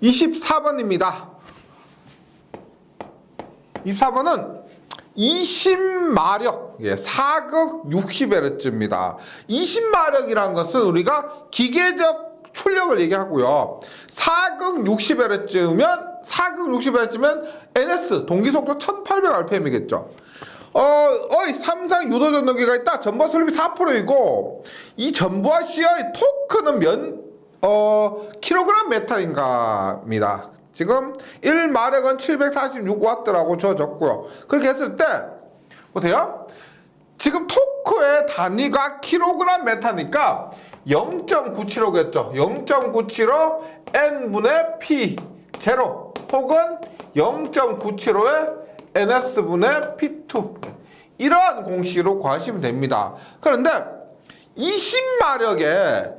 24번입니다. 24번은 20마력, 4극 60Hz입니다. 20마력이라는 것은 우리가 기계적 출력을 얘기하고요. 4극 60Hz면 NS, 동기속도 1800rpm이겠죠. 삼상 유도 전동기가 있다. 전부와 슬립이 4%이고, 이 전부와 C의 토크는 킬로그램 메타인가입니다. 지금 1마력은 746W라고 적었고요. 그렇게 했을 때 보세요. 지금 토크의 단위가 킬로그램 메타니까 0.975겠죠. 0.975 N분의 P 제로 혹은 0.975의 NS분의 P2 이러한 공식으로 구하시면 됩니다. 그런데 20마력에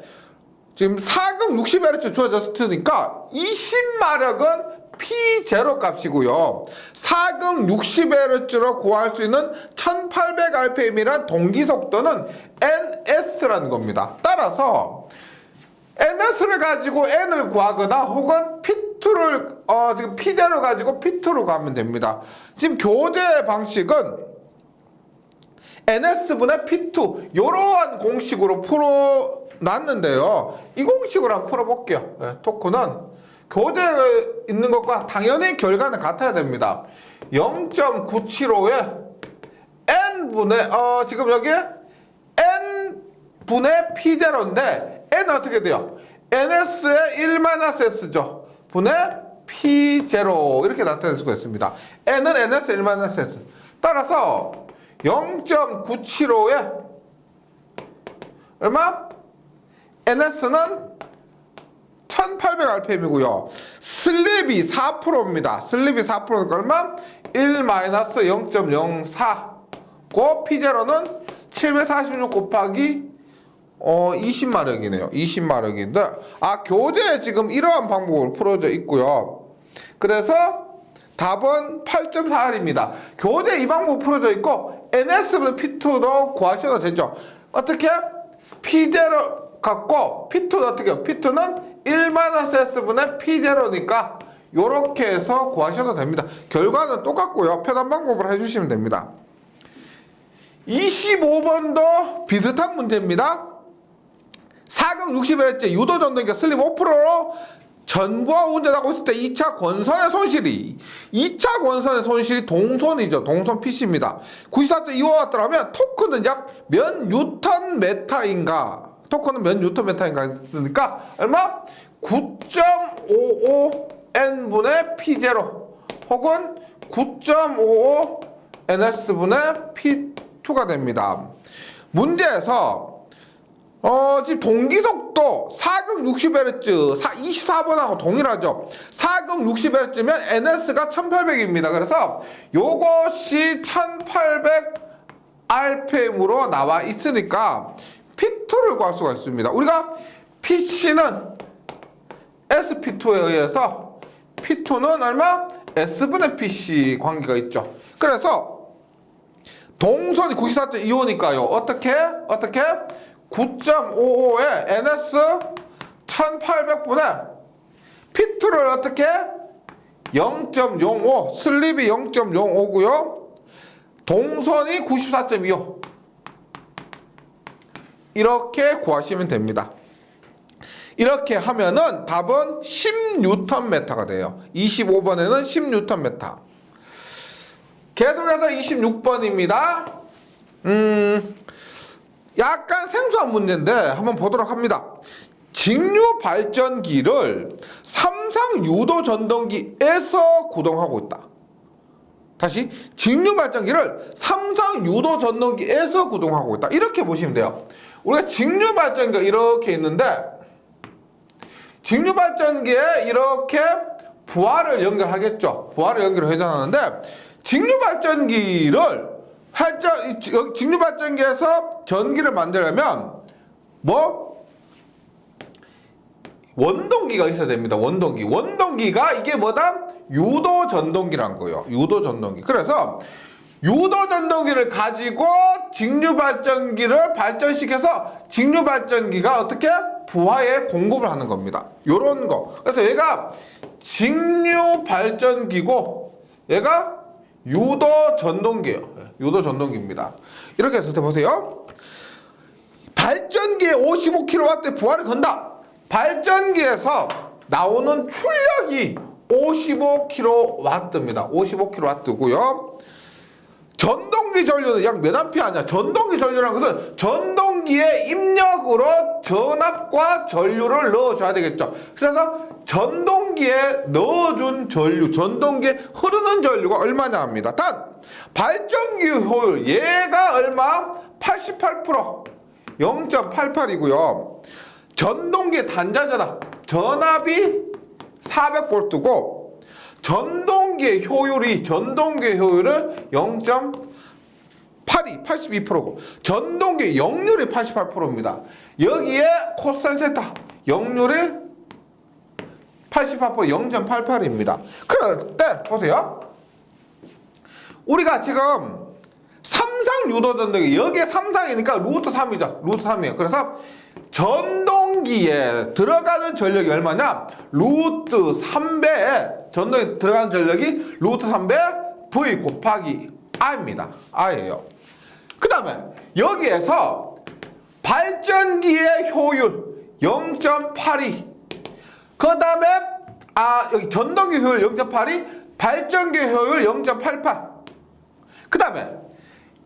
지금 4극 60Hz 주어졌으니까 20마력은 P0 값이고요. 4극 60Hz로 구할 수 있는 1800rpm이란 동기속도는 NS라는 겁니다. 따라서 NS를 가지고 N을 구하거나 혹은 P2를 지금 P0를 가지고 P2를 구하면 됩니다. 지금 교재 방식은 NS분의 P2 이러한 공식으로 풀어놨는데요. 이 공식으로 한번 풀어볼게요. 토크는 교재에 있는 것과 당연히 결과는 같아야 됩니다. 0.975에 N분의 지금 여기에 N분의 P0인데 N은 어떻게 돼요? NS의 1-S죠. 분의 P0 이렇게 나타낼 수가 있습니다. N은 NS 1-S. 따라서 0.975에 얼마? NS는 1800rpm이고요. 슬립이 4%입니다. 슬립이 4%니까 얼마? 1-0.04 고 P0는 746 곱하기 20마력이네요. 20마력인데 교재에 지금 이러한 방법으로 풀어져 있고요. 그래서 답은 8.4R입니다. 교재 이 방법 풀어져 있고 NS분의 P2도 구하셔도 되죠. 어떻게? P0 갖고 P2는 어떻게 해요? P2는 1-S분의 P0니까 요렇게 해서 구하셔도 됩니다. 결과는 똑같고요. 편한 방법으로 해주시면 됩니다. 25번도 비슷한 문제입니다. 4극 60Hz 유도 전동기가 슬립 5%로 전부와 운전하고 있을 때 2차 권선의 손실이 동손이죠. 동손 PC입니다. 94.25W라면 토크는 약 몇 뉴턴 메타인가? 토크는 몇 뉴턴 메타인가 했으니까 얼마? 9.55 N분의 P0 혹은 9.55 NS분의 P2가 됩니다. 문제에서 지금 동기속도 4극 60Hz 24번하고 동일하죠. 4극 60Hz면 NS가 1800입니다. 그래서 요것이 1800rpm으로 나와 있으니까 P2를 구할 수가 있습니다. 우리가 PC는 SP2에 의해서 P2는 얼마? S분의 PC 관계가 있죠. 그래서 동선이 94.25니까요. 어떻게? 9.55에 NS 1800분의 P2를 어떻게? 0.05 슬립이 0.05고요. 동선이 94.25 이렇게 구하시면 됩니다. 이렇게 하면은 답은 10Nm가 돼요. 25번에는 10Nm. 계속해서 26번입니다. 약간 생소한 문제인데 한번 보도록 합니다. 직류 발전기를 삼상 유도 전동기에서 구동하고 있다. 다시 직류 발전기를 삼상 유도 전동기에서 구동하고 있다. 이렇게 보시면 돼요. 우리가 직류 발전기가 이렇게 있는데 직류 발전기에 이렇게 부하를 연결하겠죠. 부하를 연결을 회전하는데 직류 발전기를 직류 발전기에서 전기를 만들려면 원동기가 있어야 됩니다. 원동기가 이게 뭐다? 유도 전동기란 거예요. 유도 전동기. 그래서 유도 전동기를 가지고 직류 발전기를 발전시켜서 직류 발전기가 어떻게 부하에 공급을 하는 겁니다. 요런 거. 그래서 얘가 직류 발전기고 얘가 유도 전동기예요. 유도 전동기입니다. 이렇게 해서 보세요. 발전기에 55kW 부하를 건다. 발전기에서 나오는 출력이 55kW입니다. 55kW고요. 전동기 전류는 약 몇 암페어 하냐? 전동기 전류라는 것은 전동기의 입력으로 전압과 전류를 넣어줘야 되겠죠. 그래서 전동기에 넣어준 전류, 전동기에 흐르는 전류가 얼마냐 합니다. 단 발전기 효율 얘가 얼마? 88%, 0.88이고요. 전동기의 단자전압, 전압이 400V고 전동기의 효율은 0.82, 82%고 전동기의 역률이 88%입니다. 여기에 코사인 세타 역률이 88%, 0.88입니다. 그럴 때 보세요. 우리가 지금 3상 유도 전동기, 여기에 3상이니까 루트 3이죠. 루트 3이에요. 그래서 전동기에 들어가는 전력이 얼마냐? 루트 3배에 전동기에 들어가는 전력이 루트 3배 V 곱하기 R입니다. R예요. 그 다음에 여기에서 발전기의 효율 0.82, 그 다음에 여기 전동기 효율 0.82, 발전기 효율 0.88. 그 다음에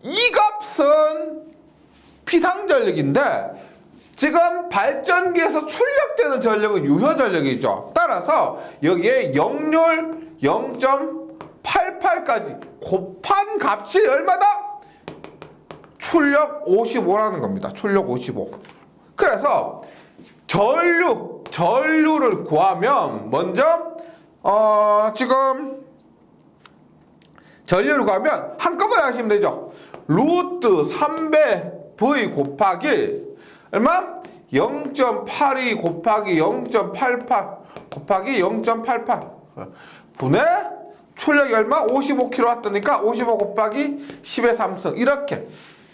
이 값은 피상전력인데 지금 발전기에서 출력되는 전력은 유효 전력이죠. 따라서 여기에 역률 0.88까지 곱한 값이 얼마다? 출력 55라는 겁니다. 출력 55. 그래서 전류를 구하면 먼저 지금 전류를 구하면 한꺼번에 하시면 되죠. 루트 3배 V 곱하기 얼마? 0.82 곱하기 0.88 곱하기 0.88 분의 출력이 얼마? 55kW니까 55 곱하기 10의 3승 이렇게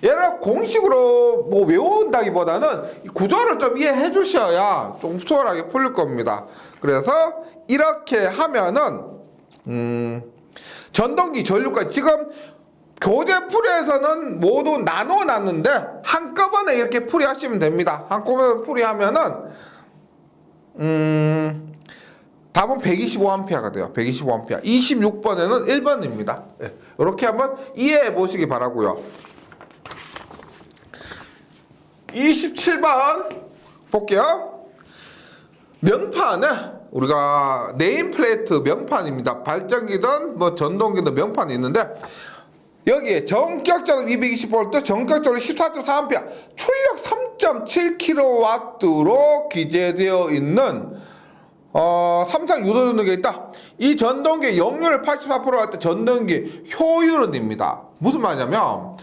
얘를 공식으로 뭐 외운다기보다는 구조를 좀 이해해 주셔야 좀 수월하게 풀릴 겁니다. 그래서 이렇게 하면은 전동기 전류까지 지금 교재 풀이에서는 모두 나눠놨는데 한꺼번에 이렇게 풀이하시면 됩니다. 한꺼번에 풀이하면은 답은 125A가 돼요. 125A. 26번에는 1번입니다. 네, 이렇게 한번 이해해 보시기 바라고요. 27번 볼게요. 명판에 우리가 네임플레이트 명판입니다. 발전기든 뭐 전동기든 명판이 있는데 여기에 전격전압 220V, 전격전압 14.4A, 출력 3.7kW로 기재되어 있는 3상 유도 전동기가 있다. 이 전동기의 역률 84% 할 때 전동기 효율은입니다. 무슨 말이냐면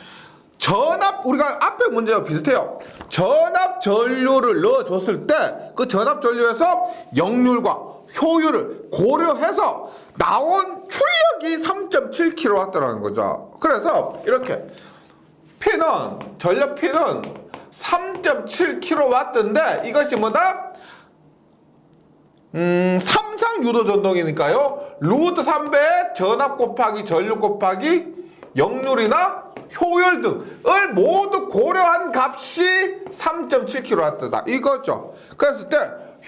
전압, 우리가 앞에 문제와 비슷해요. 전압 전류를 넣어줬을 때 그 전압 전류에서 역률과 효율을 고려해서 나온 출력이 3.7kW라는 거죠. 그래서 이렇게 전력 P는 3.7kW인데 이것이 뭐다? 3상 유도 전동이니까요. 루트 3배의 전압 곱하기 전류 곱하기 역률이나 효율 등을 모두 고려한 값이 3.7kW다 이거죠. 그랬을 때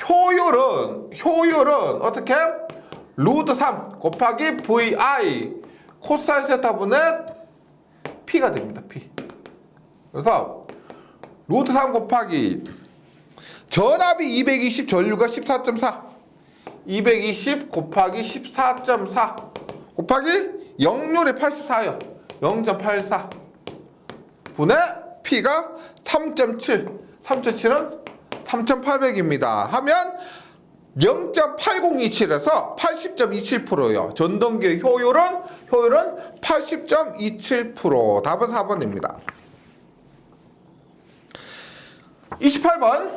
효율은 어떻게? 루트 3 곱하기 VI 코사인 세타분의 P가 됩니다. P. 그래서 루트 3 곱하기 전압이 220, 전류가 14.4, 220 곱하기 14.4 곱하기 역률이 84요. 0.84 분의 P가 3.7, 3.7은 3.800입니다. 하면 0.8027에서 80.27%예요. 전동기의 효율은 80.27%. 답은 4번입니다. 28번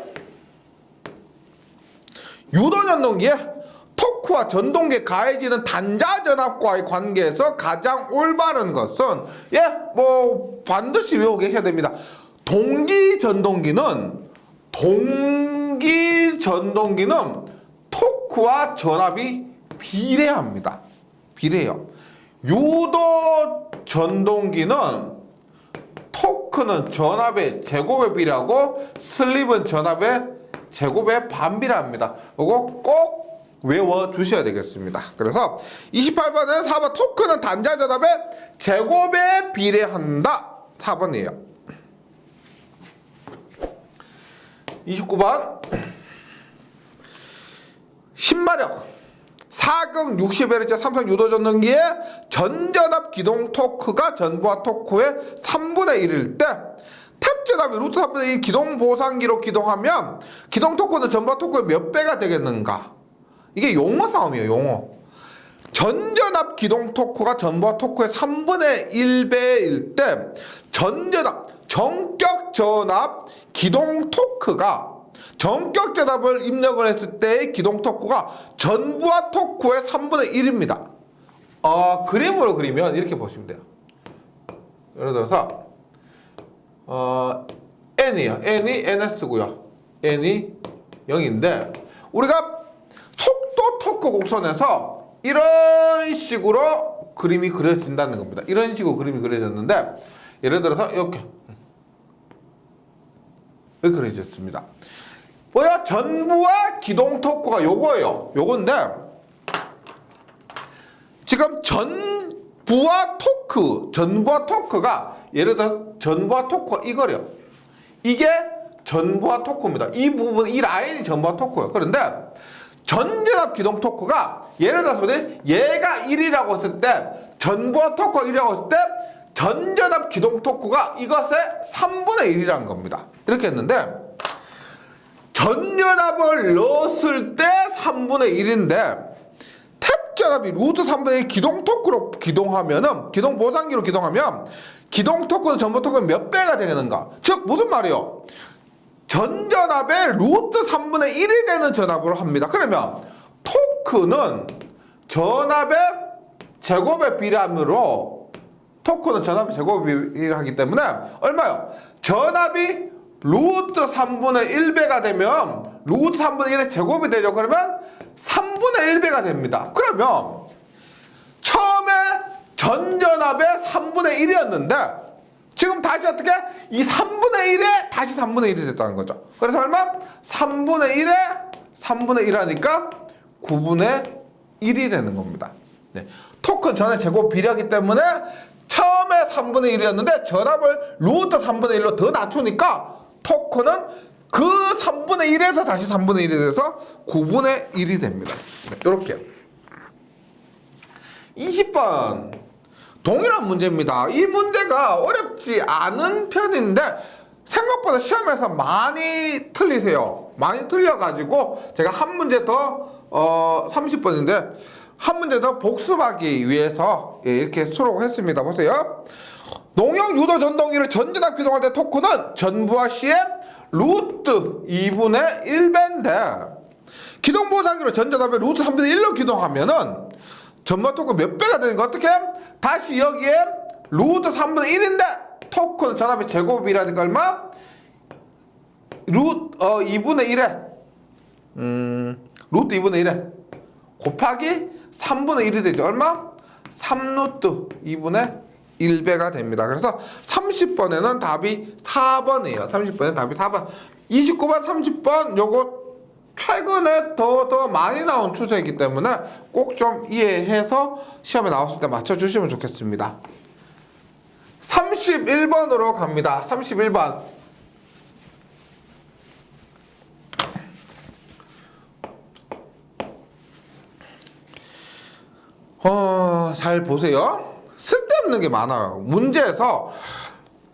유도 전동기에 토크와 전동기에 가해지는 단자 전압과의 관계에서 가장 올바른 것은 뭐 반드시 외우고 계셔야 됩니다. 동기 전동기는 토크와 전압이 비례합니다. 비례해요. 유도 전동기는 토크는 전압의 제곱에 비례하고 슬립은 전압의 제곱에 반비례합니다. 이거 꼭 외워주셔야 되겠습니다. 그래서 28번은 4번 토크는 단자 전압의 제곱에 비례한다. 4번이에요. 29번 10마력 4극 60Hz 삼성 유도 전동기의 전전압 기동 토크가 전부하 토크의 3분의 1일 때 탭전압이 루트 3분의 1 기동 보상기로 기동하면 기동 토크는 전부하 토크의 몇 배가 되겠는가? 이게 용어 싸움이에요. 용어. 전전압 기동 토크가 전부하 토크의 3분의 1배일 때 전전압 정격 전압 기동 토크가 정격 전압을 입력을 했을 때의 기동 토크가 전부하 토크의 3분의 1입니다. 그림으로 그리면 이렇게 보시면 돼요. 예를 들어서 n이요. n이 ns고요. n이 0인데 우리가 속도 토크 곡선에서 이런 식으로 그림이 그려진다는 겁니다. 이런 식으로 그림이 그려졌는데 예를 들어서 이렇게 그려졌습니다. 뭐야? 전부하 기동 토크가 요거예요. 요건데 지금 전부하 토크가 예를 들어 전부하 토크가 이거래요. 이게 전부하 토크입니다. 이 부분, 이 라인이 전부하 토크예요. 그런데 전전압 기동 토크가 예를 들어서 얘가 1이라고 했을 때 전부하 토크가 1이라고 했을 때 전전압 기동 토크가 이것의 3분의 1이라는 겁니다. 이렇게 했는데 전전압을 넣었을 때 3분의 1인데 탭전압이 루트 3분의 1 기동 토크로 기동하면은 기동 보상기로 기동하면 기동 토크는 전부 토크는 몇 배가 되는가? 즉 무슨 말이요? 전전압의 루트 3분의 1이 되는 전압으로 합니다. 그러면 토크는 전압의 제곱에 비례하므로 토크는 전압의 제곱에 비례하기 때문에 얼마요? 전압이 루트 3분의 1배가 되면 루트 3분의 1의 제곱이 되죠. 그러면 3분의 1배가 됩니다. 그러면 처음에 전전압의 3분의 1이었는데 지금 다시 어떻게? 이 3분의 1에 다시 3분의 1이 됐다는 거죠. 그래서 얼마? 3분의 1에 3분의 1 하니까 9분의 1이 되는 겁니다. 네. 토크는 전의 제곱 비례하기 때문에 처음에 3분의 1이었는데 전압을 루트 3분의 1로 더 낮추니까 토크는 그 3분의 1에서 다시 3분의 1이 돼서 9분의 1이 됩니다. 네, 이렇게 20번 동일한 문제입니다. 이 문제가 어렵지 않은 편인데 생각보다 시험에서 많이 틀리세요. 많이 틀려가지고 제가 한 문제 더 30번인데 한 문제 더 복습하기 위해서 이렇게 수록했습니다. 보세요. 농형 유도 전동기를 전전압 기동할 때 토크는 전부하 시의 루트 2분의 1배인데 기동 보상기로 전전압의 루트 3분의 1로 기동하면은 전부하 토크 몇 배가 되는가? 어떻게? 다시 여기에 루트 3분의 1인데 토크는 전압의 제곱이라니까 얼마? 루트 2분의 1에 루트 2분의 1에 곱하기 3분의 1이 되죠. 얼마? 3루트 2분의 1배가 됩니다. 그래서 30번에는 답이 4번이에요. 30번에 답이 4번. 29번, 30번 요거 최근에 더 많이 나온 추세이기 때문에 꼭 좀 이해해서 시험에 나왔을 때 맞춰주시면 좋겠습니다. 31번으로 갑니다. 31번. 잘 보세요. 쓸데없는 게 많아요. 문제에서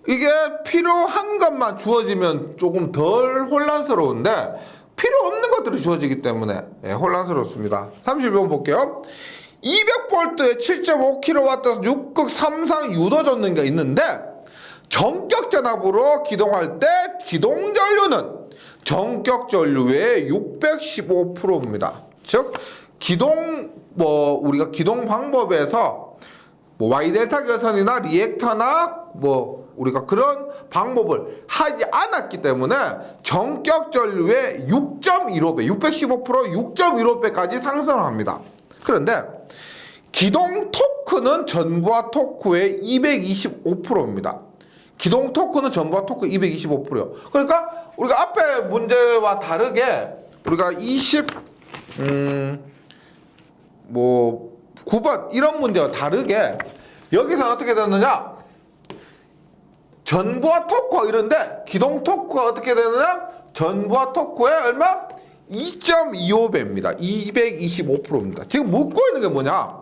이게 필요한 것만 주어지면 조금 덜 혼란스러운데 필요 없는 것들이 주어지기 때문에 혼란스럽습니다. 32번 볼게요. 200V에 7.5kW 6극 3상 유도 전동기가 있는데 전격 전압으로 기동할 때 기동 전류는 전격 전류의 615%입니다. 즉 기동 우리가 기동 방법에서 Y델타 결선이나 리액터나 우리가 그런 방법을 하지 않았기 때문에 전격 전류의 6.15배, 615% 6.15배까지 상승합니다. 그런데 기동 토크는 전부하 토크의 225%입니다. 기동 토크는 전부하 토크 225%요. 그러니까 우리가 앞에 문제와 다르게 우리가 9번 이런 문제와 다르게 여기서 어떻게 되느냐? 전부하 토크가 이런데 기동 토크가 어떻게 되느냐? 전부하 토크의 얼마? 2.25배입니다. 225%입니다. 지금 묻고 있는 게 뭐냐?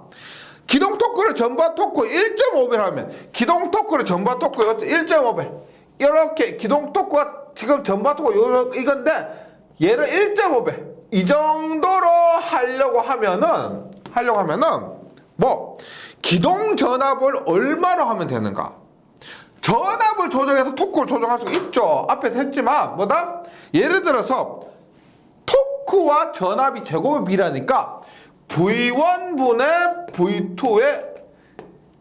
기동 토크를 전부하 토크 1.5배를 하면 기동 토크를 전부하 토크 1.5배 이렇게 기동 토크가 지금 전부하 토크 이건데 얘를 1.5배 이 정도로 하려고 하면은 뭐 기동 전압을 얼마로 하면 되는가? 전압을 조정해서 토크를 조정할 수 있죠. 앞에서 했지만 뭐다? 예를 들어서 토크와 전압이 제곱에 비례하니까 V1분의 V2의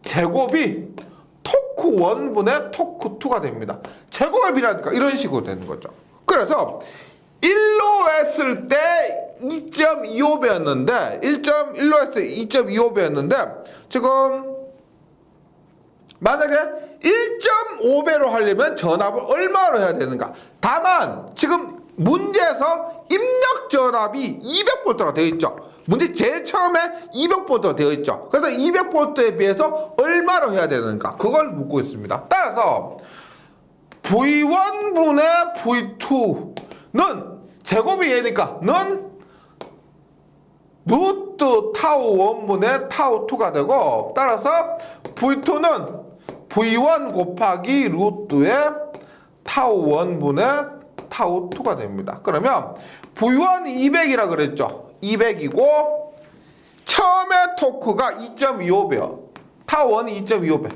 제곱이 토크 1분의 토크 2가 됩니다. 제곱에 비례하니까 이런 식으로 되는 거죠. 그래서 1로 했을 때 2.25배였는데 1.1로 했을 때 2.25배였는데 지금 만약에 1.5배로 하려면 전압을 얼마로 해야 되는가? 다만 지금 문제에서 입력 전압이 200V가 되어 있죠. 문제 제일 처음에 200V가 되어 있죠. 그래서 200V에 비해서 얼마로 해야 되는가? 그걸 묻고 있습니다. 따라서 V1분의 V2는 제곱이 얘니까 는 루트 타우 1분의 타우 2가 되고 따라서 V2는 V1 곱하기 루트의 타우 1분의 타우 2가 됩니다. 그러면 V1이 200이라 그랬죠. 200이고 처음에 토크가 2.25배요. 타우 1이 2.25배.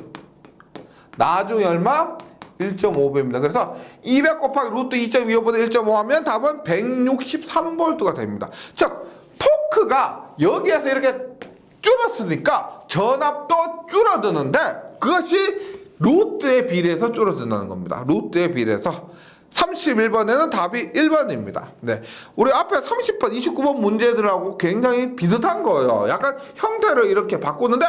나중에 얼마? 1.5배입니다. 그래서 200 곱하기 루트 2.25보다 1.5 하면 답은 163V가 됩니다. 즉 토크가 여기에서 이렇게 줄었으니까 전압도 줄어드는데 그것이 루트에 비례해서 줄어든다는 겁니다. 루트에 비례해서 31번에는 답이 1번입니다. 네. 우리 앞에 30번, 29번 문제들하고 굉장히 비슷한 거예요. 약간 형태를 이렇게 바꾸는데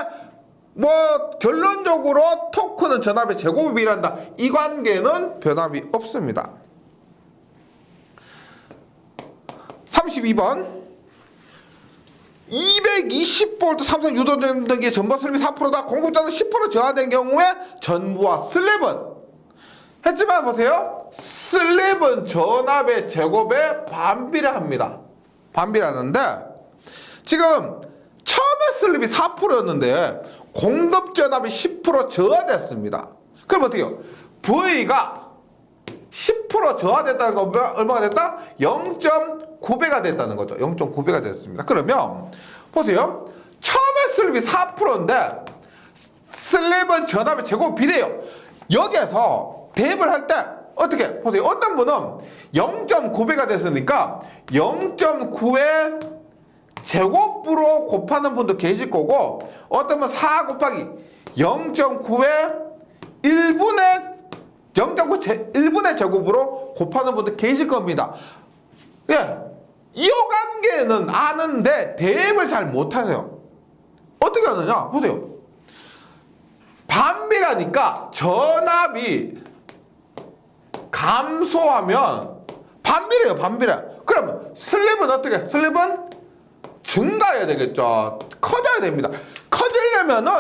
뭐 결론적으로 토크는 전압의 제곱에 비례한다. 이 관계는 변함이 없습니다. 32번 220V 삼성 유도전등기의 전부하 슬립이 4%다. 공급자는 10% 저하된 경우에 전부하 슬립은 했지만 보세요. 슬립은 전압의 제곱에 반비례합니다. 반비례하는데 지금 처음에 슬립이 4%였는데 공급 전압이 10% 저하됐습니다. 그럼 어떻게 해요? V가 10% 저하됐다는 건 얼마가 됐다? 0.9배가 됐다는 거죠. 0.9배가 됐습니다. 그러면 보세요. 처음에 슬립이 4%인데 슬립은 전압의 제곱 비례해요. 여기에서 대입을 할 때 어떻게? 보세요. 어떤 분은 0.9배가 됐으니까 0.9의 제곱으로 곱하는 분도 계실 거고 어떤 분은 4 곱하기 0.9의 1분의 제곱으로 곱하는 분도 계실 겁니다. 예, 이 관계는 아는데 대입을 잘 못하세요. 어떻게 하느냐? 보세요. 반비례니까 전압이 감소하면 반비례예요. 반비례. 그러면 슬립은 어떻게? 슬립은 증가해야 되겠죠. 커져야 됩니다. 커지려면은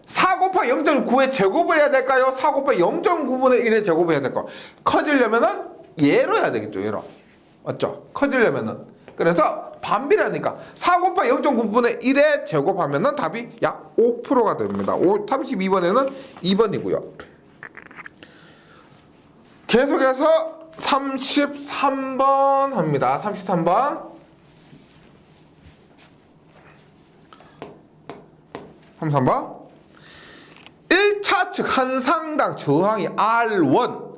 4 곱하기 0.9의 제곱을 해야 될까요? 4 곱하기 0.9분의 1의 제곱을 해야 될까요? 커지려면은 얘로 해야 되겠죠. 얘로. 맞죠? 커지려면은. 그래서 반비례하니까 4 곱하기 0.9분의 1의 제곱하면은 답이 약 5%가 됩니다. 32번에는 2번이고요. 계속해서 33번 합니다. 33번. 33번. 1차 측 한 상당 저항이 R1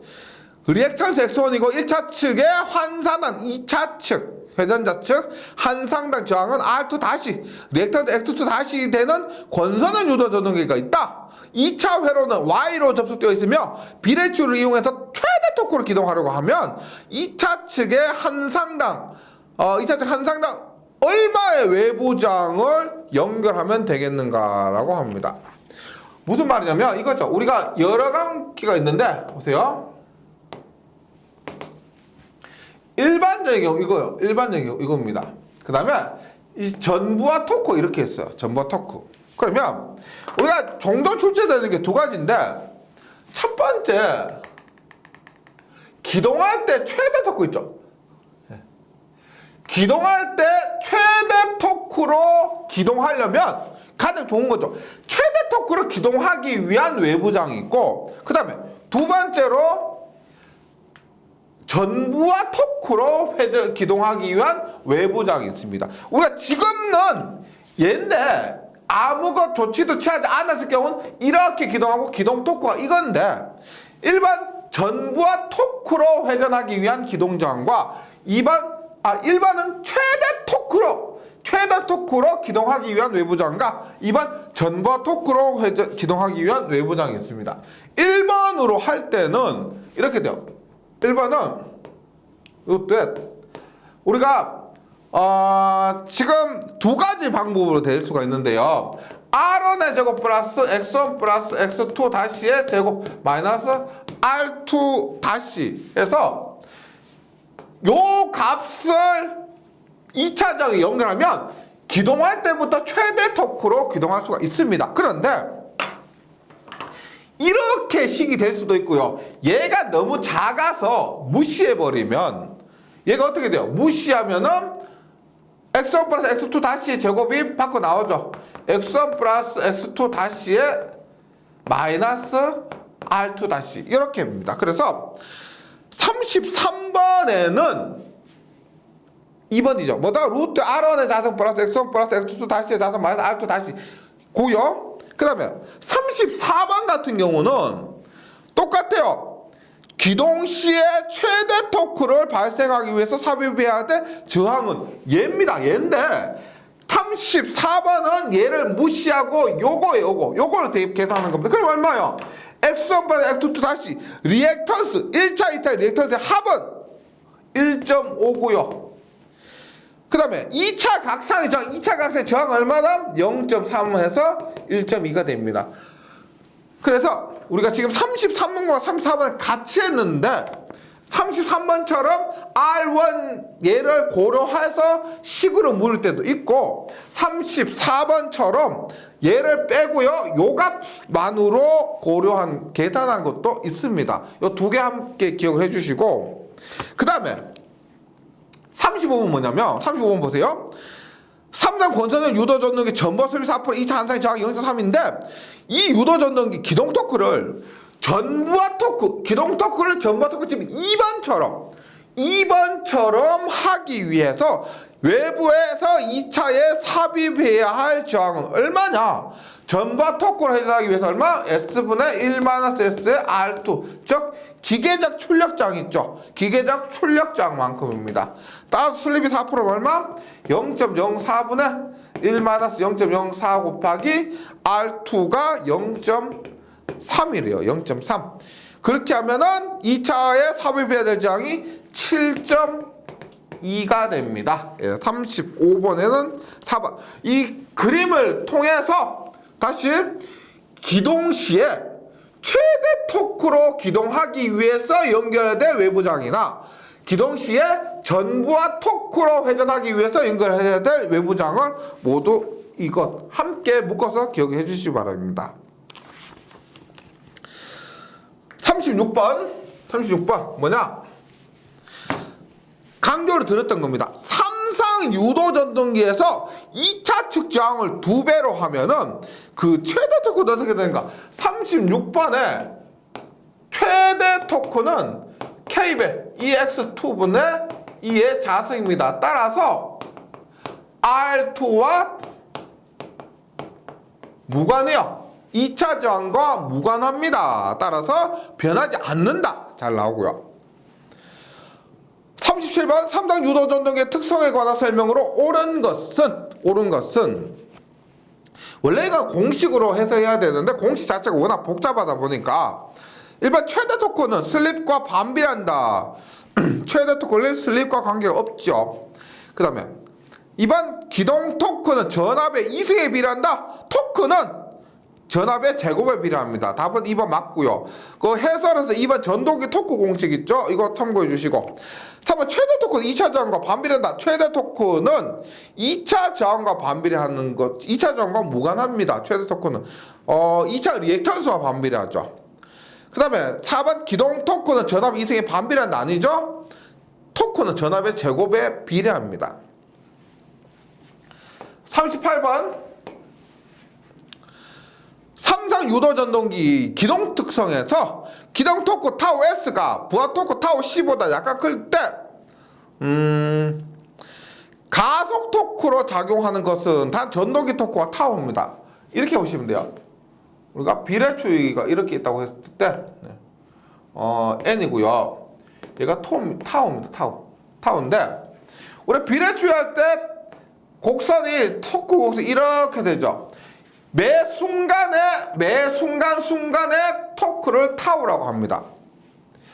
리액턴스 X1이고 1차 측에 환산한 2차 측 회전자 측 한 상당 저항은 R2 다시 리액턴스 X2 다시 되는 권선은 유도 전동기가 있다. 2차 회로는 Y로 접속되어 있으며 비례추를 이용해서 최대 토크로 기동하려고 하면 2차 측에 한 상당 2차 측 한 상당 얼마의 외부장을 연결하면 되겠는가라고 합니다. 무슨 말이냐면 이거죠. 우리가 여러 관계가 있는데 보세요. 일반적인 경우 이거요. 일반적인 경우 이겁니다. 그 다음에 이 전부와 토크 이렇게 했어요. 전부와 토크. 그러면 우리가 종종 출제되는 게 두 가지인데 첫 번째 기동할 때 최대 토크 있죠. 기동할 때 최대 토크로 기동하려면 가장 좋은 거죠. 최대 토크로 기동하기 위한 외부장이 있고 그 다음에 두 번째로 전부와 토크로 기동하기 위한 외부장이 있습니다. 우리가 지금은 얘인데 아무것 조치도 취하지 않았을 경우는 이렇게 기동하고 기동 토크가 이건데 일반 전부와 토크로 회전하기 위한 기동저항과 일반은 최대 토크로 기동하기 위한 외부장과 2번 전부와 토크로 기동하기 위한 외부장이 있습니다. 1번으로 할 때는 이렇게 돼요. 1번은 이때 우리가 지금 두 가지 방법으로 될 수가 있는데요. R1의 제곱 플러스 X1 플러스 X2 다시의 제곱 마이너스 R2 다시 해서 요 값을 2차적에 연결하면 기동할 때부터 최대 토크로 기동할 수가 있습니다. 그런데 이렇게 식이 될 수도 있고요. 얘가 너무 작아서 무시해버리면 얘가 어떻게 돼요? 무시하면은 x1 플러스 x2 다시의 제곱이 밖으로 나오죠. x1 플러스 x2 다시의 마이너스 r2 다시 이렇게 합니다. 그래서 33번에는 2번이죠. 뭐다? 루트 r1의 자성 플러스 x1 플러스 x2 다시의 자성 마이너스 r2 다시 고요. 그 다음에 34번 같은 경우는 똑같아요. 기동 시에 최대 토크를 발생하기 위해서 삽입해야 될 저항은 얘입니다. 얘인데 34번은 얘를 무시하고 요거를 대입 계산하는 겁니다. 그럼 얼마요? x1 플러스 x2 다시 리액턴스 1차 2차 리액턴스의 합은 1.5고요. 그 다음에 2차 각상의 저항, 2차 각상의 저항 얼마나? 0.3 해서 1.2가 됩니다. 그래서 우리가 지금 33번과 34번을 같이 했는데 33번처럼 R1 얘를 고려해서 식으로 물을 때도 있고 34번처럼 얘를 빼고요. 요 값만으로 고려한 계산한 것도 있습니다. 요 두 개 함께 기억을 해주시고 그 다음에 35번 뭐냐면 35번 보세요. 3단 권선형 유도전동기 전보 설비사 앞으로 2차 한상의 저항이 0.3인데 이 유도전동기 기동 토크를 전부와 토크, 기동 토크를 전부와 토크 지금 2번처럼 하기 위해서 외부에서 2차에 삽입해야 할 저항은 얼마냐? 전부와 토크를 해석하기 위해서 얼마? S분의 1-S의 R2 즉 기계적 출력장 있죠? 기계적 출력장만큼입니다. 따라서 슬립이 4%면 얼마? 0.04분의 1-0.04 곱하기 R2가 0.3이래요. 0.3. 그렇게 하면은 2차에 삽입해야 될 저항이 7.2가 됩니다. 35번에는 4번. 이 그림을 통해서 다시 기동 시에 최대 토크로 기동하기 위해서 연결될 외부장이나 기동 시에 전부와 토크로 회전하기 위해서 연결해야 될 외부장을 모두 이것 함께 묶어서 기억해 주시기 바랍니다. 36번 뭐냐? 강조를 드렸던 겁니다. 삼상 유도 전동기에서 2차 측 저항을 2배로 하면은 그 최대 토크는 어떻게 되는가? 36번에 최대 토크는 K배 EX2분의 2의 자승입니다. 따라서 R2와 무관해요. 2차 저항과 무관합니다. 따라서 변하지 않는다. 잘 나오고요. 37번 3단 유도 전동기의 특성에 관한 설명으로 옳은 것은 원래 이건 공식으로 해석해야 되는데 공식 자체가 워낙 복잡하다 보니까 일반 최대 토크는 슬립과 반비례한다. 최대 토크는 슬립과 관계가 없죠. 그 다음에 2번 기동 토크는 전압의 이승에 비례한다. 토크는 전압의 제곱에 비례합니다. 답은 2번 맞고요. 그 해설에서 2번 전동기 토크 공식 있죠? 이거 참고해 주시고. 3번 최대 토크는 2차 저항과 반비례한다. 최대 토크는 2차 저항과 반비례하는 것, 2차 저항과 무관합니다. 최대 토크는 2차 리액턴스와 반비례하죠. 그 다음에 4번 기동 토크는 전압 이승에 반비례한다. 아니죠? 토크는 전압의 제곱에 비례합니다. 38번 삼성 유도 전동기 기동 특성에서 기동 토크 타우 S가 부하 토크 타우 C보다 약간 클 때 가속 토크로 작용하는 것은 단 전동기 토크와 타우입니다. 이렇게 보시면 돼요. 우리가 비례추이가 이렇게 있다고 했을 때 N이고요. 얘가 타우입니다. 타우인데 우리 비례추이 할 때 곡선이 토크 곡선이 이렇게 되죠. 매 순간에 토크를 타우라고 합니다.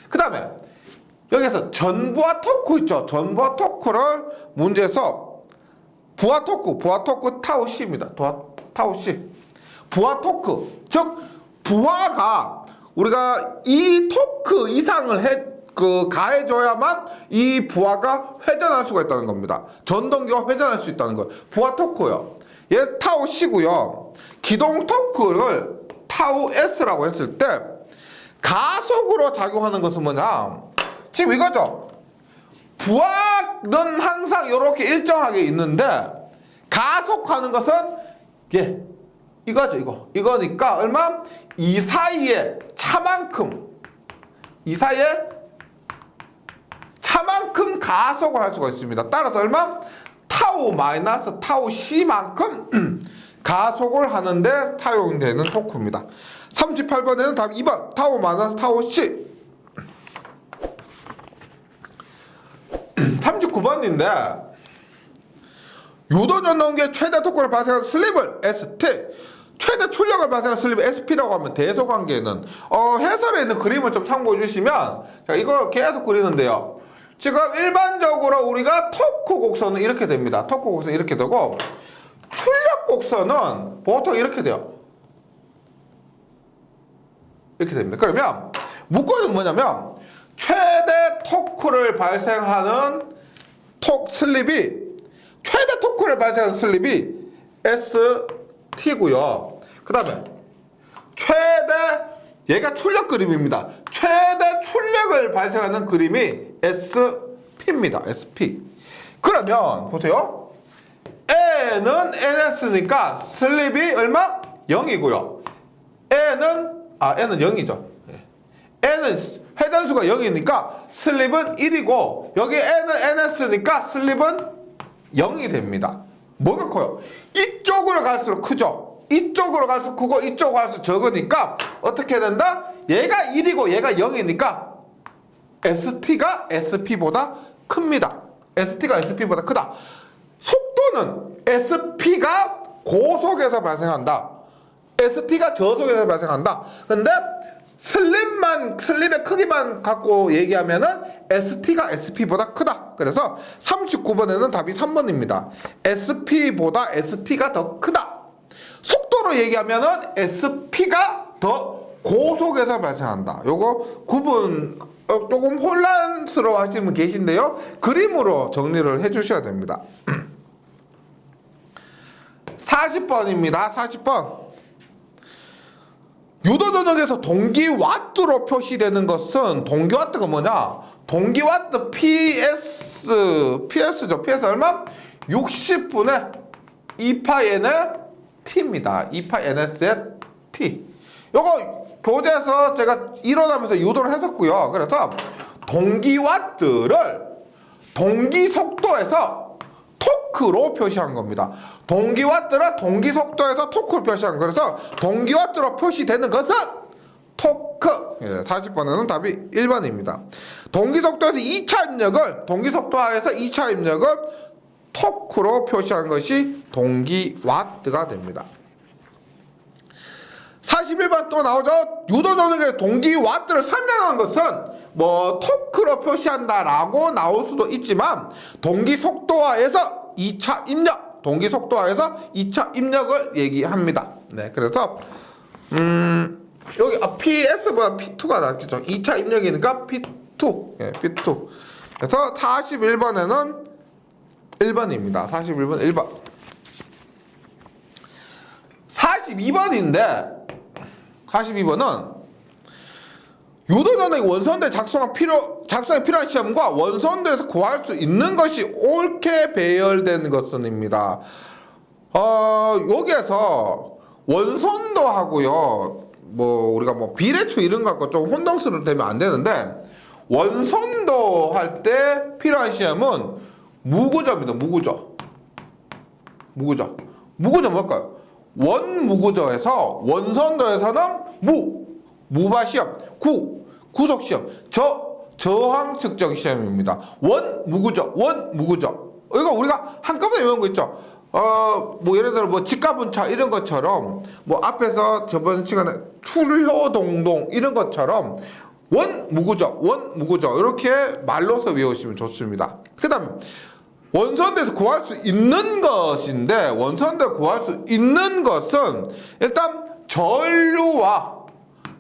그 다음에 여기서 전부하 토크 있죠. 전부하 토크를 문제에서 부하 토크 타우 C입니다. 타우 C. 부하 토크. 즉 부하가 우리가 이 토크 이상을 가해줘야만 이 부하가 회전할 수가 있다는 겁니다. 전동기가 회전할 수 있다는 거예요. 부하 토크요. 얘 타우 C고요. 기동 토크를 타우 S라고 했을 때 가속으로 작용하는 것은 뭐냐? 지금 이거죠. 부하는 항상 이렇게 일정하게 있는데 가속하는 것은 이거죠. 이거니까 얼마? 이 사이에 차만큼 가속을 할 수가 있습니다. 따라서 얼마? 타우 마이너스 타우 C만큼 가속을 하는데 사용되는 토크입니다. 38번에는 답 2번 타우 마이너스 타우 C. 39번인데 유도 전동기의 최대 토크를 발생하는 슬립을 ST, 최대 출력을 발생하는 슬립을 SP라고 하면 대소관계는 해설에 있는 그림을 좀 참고해 주시면 제가 이거 계속 그리는데요. 지금 일반적으로 우리가 토크 곡선은 이렇게 됩니다. 토크 곡선은 이렇게 되고 출력 곡선은 보통 이렇게 돼요. 이렇게 됩니다. 그러면 묶어주는 건 뭐냐면 최대 토크를 발생하는 최대 토크를 발생하는 슬립이 ST고요. 그 다음에 얘가 출력 그림입니다. 최대 출력을 발생하는 그림이 SP입니다. SP. 그러면 보세요. N은 NS니까 슬립이 얼마? 0이고요. N은 0이죠. N은 회전수가 0이니까 슬립은 1이고 여기 N은 NS니까 슬립은 0이 됩니다. 뭐가 커요? 이쪽으로 갈수록 크죠. 이쪽으로 갈수록 크고 이쪽으로 갈수록 적으니까 어떻게 된다? 얘가 1이고 얘가 0이니까 ST가 SP보다 큽니다. ST가 SP보다 크다. 속도는 SP가 고속에서 발생한다. ST가 저속에서 발생한다. 근데 슬립의 크기만 갖고 얘기하면은 ST가 SP보다 크다. 그래서 39번에는 답이 3번입니다. SP보다 ST가 더 크다. 속도로 얘기하면은 SP가 더 고속에서 발생한다. 요거 구분 조금 혼란스러워 하시는 분 계신데요. 그림으로 정리를 해 주셔야 됩니다. 40번입니다. 40번. 유도전역에서 동기와트로 표시되는 것은 동기와트가 뭐냐? 동기와트 PS죠. PS 얼마? 60분의 2파N의 T입니다. 2파NS의 T. 요거 교재에서 제가 일어나면서 유도를 했었고요. 그래서 동기와트를 동기속도에서 토크로 표시한 겁니다. 동기와트를 동기속도에서 토크로 표시한 거예요. 그래서 동기와트로 표시되는 것은 토크. 40번에는 답이 1번입니다. 동기속도에서 2차 입력을 동기속도하에서 2차 입력을 토크로 표시한 것이 동기와트가 됩니다. 41번 또 나오죠. 유도전역의 동기와트를 설명한 것은 뭐 토크로 표시한다라고 나올 수도 있지만 동기 속도화에서 2차 입력, 동기 속도화에서 2차 입력을 얘기합니다. 네, 그래서 여기 PS보다 P2가 낫겠죠. 2차 입력이니까 P2, 예, P2. 그래서 41번에는 1번입니다. 41번 1번. 42번인데 42번은 유도전의 원선도에 작성에 필요한 시험과 원선도에서 구할 수 있는 것이 옳게 배열된 것은입니다. 여기에서 원선도하고요, 뭐 우리가 뭐 비례추 이런 거 갖고 좀 혼동스러우면 안 되는데, 원선도 할 때 필요한 시험은 무구조입니다. 무구조 뭘까요? 원무구조에서 원선도에서는 무바시험, 구속시험, 저항 측정 시험입니다. 원무구조. 이거 우리가 한꺼번에 외운 거 있죠. 뭐 예를 들어 뭐 직가분차 이런 것처럼, 뭐 앞에서 저번 시간에 출효동동 이런 것처럼 원무구조 이렇게 말로서 외우시면 좋습니다. 그 다음에 원선도에서 구할 수 있는 것인데, 원선도에서 구할 수 있는 것은 일단 전류와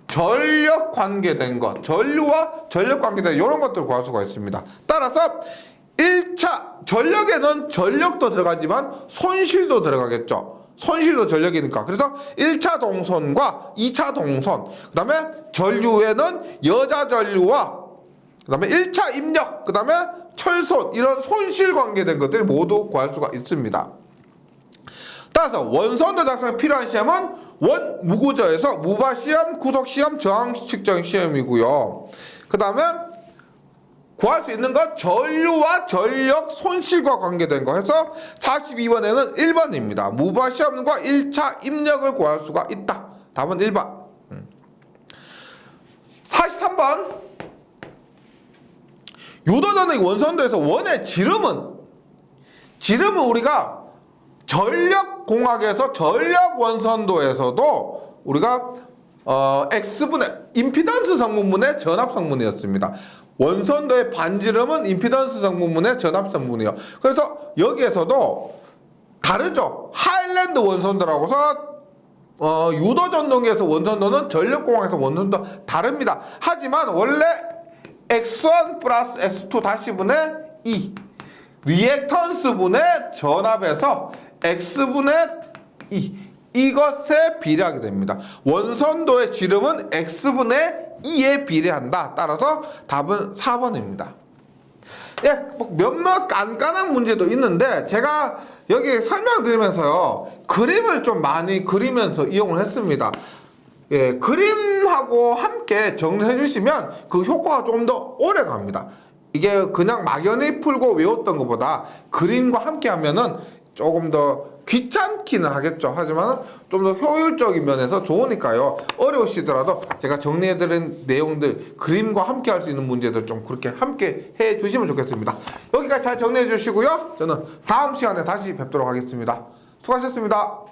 전력 관계된 것, 이런 것들을 구할 수가 있습니다. 따라서 1차 전력에는 전력도 들어가지만 손실도 들어가겠죠. 손실도 전력이니까. 그래서 1차 동선과 2차 동선, 그 다음에 전류에는 여자 전류와 그 다음에 1차 입력, 그 다음에 철손, 이런 손실 관계된 것들이 모두 구할 수가 있습니다. 따라서 원선도 작성에 필요한 시험은 원무구조에서 무바시험, 구속시험, 저항 측정 시험이고요. 그 다음에 구할 수 있는 것 전류와 전력 손실과 관계된 거 해서 42번에는 1번입니다. 무바시험과 1차 입력을 구할 수가 있다. 답은 1번. 43번. 유도전의 원선도에서 원의 지름은 우리가 전력공학에서 전력원선도에서도 우리가 X분의 임피던스 성분분의 전압 성분이었습니다. 원선도의 반지름은 임피던스 성분분의 전압 성분이요. 그래서 여기에서도 다르죠. 하일랜드 원선도라고 해서 유도전동기에서 원선도는 전력공학에서 원선도 다릅니다. 하지만 원래 X1 플러스 X2 다시 분의 2 리액턴스 분의 전압에서 X분의 2 이것에 비례하게 됩니다. 원선도의 지름은 X분의 2에 비례한다. 따라서 답은 4번입니다. 예, 뭐 몇몇 깐깐한 문제도 있는데 제가 여기 설명드리면서요, 그림을 좀 많이 그리면서 이용을 했습니다. 예, 그림하고 함께 정리해 주시면 그 효과가 좀 더 오래 갑니다. 이게 그냥 막연히 풀고 외웠던 것보다 그림과 함께 하면은 조금 더 귀찮기는 하겠죠. 하지만 좀 더 효율적인 면에서 좋으니까요. 어려우시더라도 제가 정리해드린 내용들, 그림과 함께 할 수 있는 문제들 좀 그렇게 함께 해주시면 좋겠습니다. 여기까지 잘 정리해 주시고요. 저는 다음 시간에 다시 뵙도록 하겠습니다. 수고하셨습니다.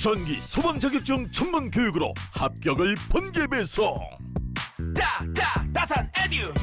전기 소방 자격증 전문 교육으로 합격을 번개 배송. 다산 에듀